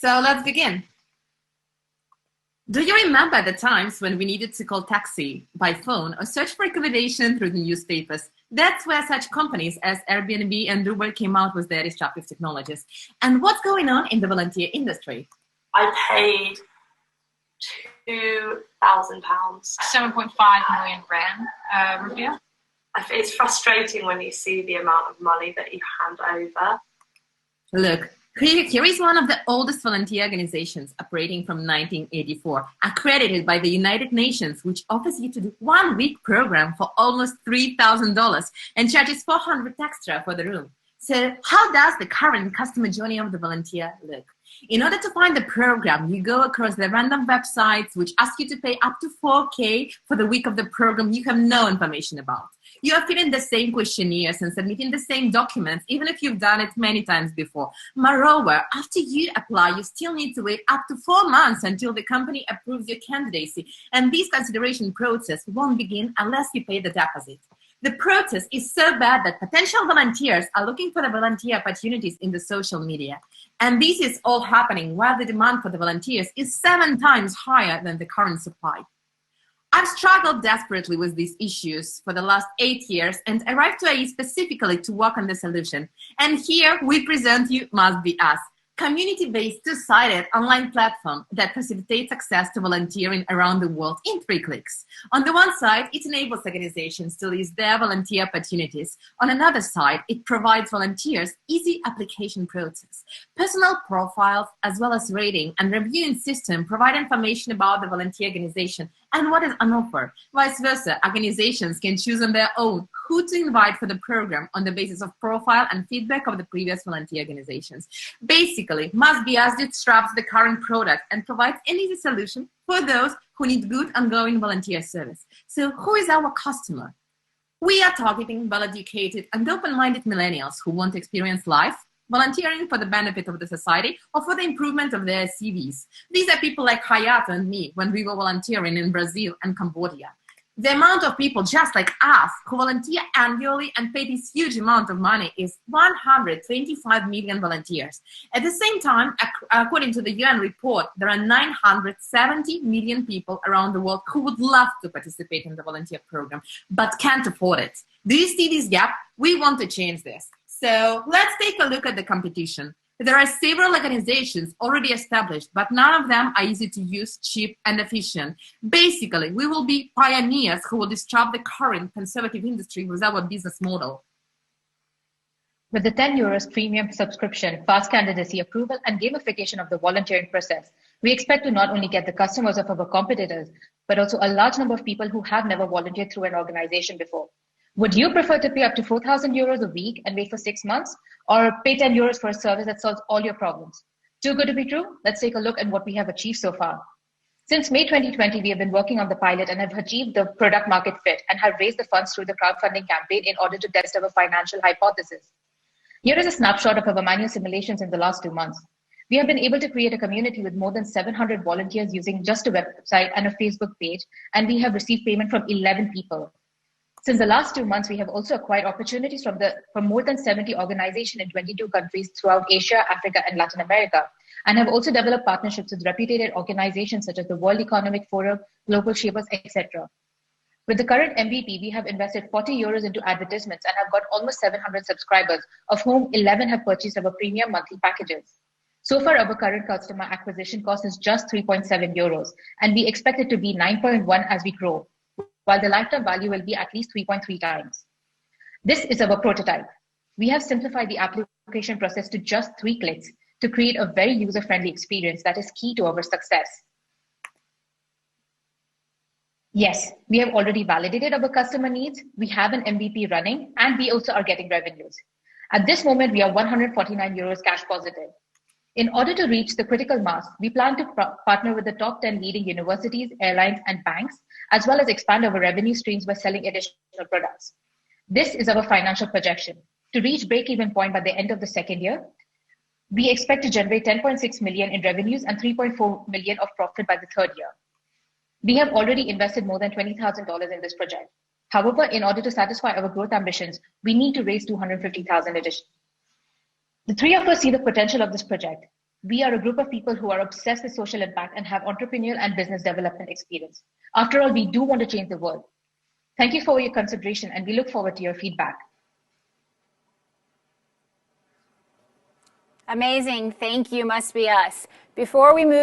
So let's begin. Do you remember the times when we needed to call taxi by phone or search for accommodation through the newspapers? That's where such companies as Airbnb and Uber came out with their disruptive technologies. And what's going on in the volunteer industry? I paid £2,000. 7.5 million rand rupee. It's frustrating when you see the amount of money that you hand over. Look, here is one of the oldest volunteer organizations operating from 1984, accredited by the United Nations, which offers you to do 1 week program for almost $3,000 and charges $400 extra for the room. So how does the current customer journey of the volunteer look? In order to find the program, you go across the random websites which ask you to pay up to $4,000 for the week of the program you have no information about. You are filling the same questionnaires and submitting the same documents, even if you've done it many times before. Moreover, after you apply, you still need to wait up to 4 months until the company approves your candidacy. And this consideration process won't begin unless you pay the deposit. The process is so bad that potential volunteers are looking for the volunteer opportunities in the social media. And this is all happening while the demand for the volunteers is 7 times higher than the current supply. I've struggled desperately with these issues for the last 8 years and arrived to AE specifically to work on the solution. And here we present you Mustbeus, community-based two-sided online platform that facilitates access to volunteering around the world in 3 clicks. On the one side, it enables organizations to list their volunteer opportunities. On another side, it provides volunteers easy application process. Personal profiles, as well as rating and reviewing system, provide information about the volunteer organization and what is on offer. Vice versa, organizations can choose on their own who to invite for the program on the basis of profile and feedback of the previous volunteer organizations. Basically, Mustbeus disrupts the current product and provides an easy solution for those who need good ongoing volunteer service. So who is our customer? We are targeting well-educated and open-minded millennials who want to experience life, volunteering for the benefit of the society or for the improvement of their CVs. These are people like Hayato and me when we were volunteering in Brazil and Cambodia. The amount of people just like us who volunteer annually and pay this huge amount of money is 125 million volunteers. At the same time, according to the UN report, there are 970 million people around the world who would love to participate in the volunteer program, but can't afford it. Do you see this gap? We want to change this. So let's take a look at the competition. There are several organizations already established, but none of them are easy to use, cheap, and efficient. Basically, we will be pioneers who will disrupt the current conservative industry with our business model. With the €10 premium subscription, fast candidacy approval, and gamification of the volunteering process, we expect to not only get the customers of our competitors, but also a large number of people who have never volunteered through an organization before. Would you prefer to pay up to €4,000 a week and wait for 6 months, or pay €10 for a service that solves all your problems? Too good to be true? Let's take a look at what we have achieved so far. Since May 2020, we have been working on the pilot and have achieved the product market fit and have raised the funds through the crowdfunding campaign in order to test our financial hypothesis. Here is a snapshot of our manual simulations in the last 2 months. We have been able to create a community with more than 700 volunteers using just a website and a Facebook page, and we have received payment from 11 people. Since the last 2 months, we have also acquired opportunities from more than 70 organizations in 22 countries throughout Asia, Africa, and Latin America, and have also developed partnerships with reputed organizations such as the World Economic Forum, Global Shapers, etc. With the current MVP, we have invested €40 into advertisements and have got almost 700 subscribers, of whom 11 have purchased our premium monthly packages. So far, our current customer acquisition cost is just €3.7, and we expect it to be 9.1 as we grow, while the lifetime value will be at least 3.3 times. This is our prototype. We have simplified the application process to just 3 clicks to create a very user-friendly experience that is key to our success. Yes, we have already validated our customer needs, we have an MVP running, and we also are getting revenues. At this moment, we are €149 cash positive. In order to reach the critical mass, we plan to partner with the top 10 leading universities, airlines, and banks, as well as expand our revenue streams by selling additional products. This is our financial projection. To reach break-even point by the end of the 2nd year, we expect to generate 10.6 million in revenues and 3.4 million of profit by the 3rd year. We have already invested more than $20,000 in this project. However, in order to satisfy our growth ambitions, we need to raise 250,000 additional. The 3 of us see the potential of this project. We are a group of people who are obsessed with social impact and have entrepreneurial and business development experience. After all, we do want to change the world. Thank you for your consideration, and we look forward to your feedback. Amazing. Thank you, Mustbeus. Before we move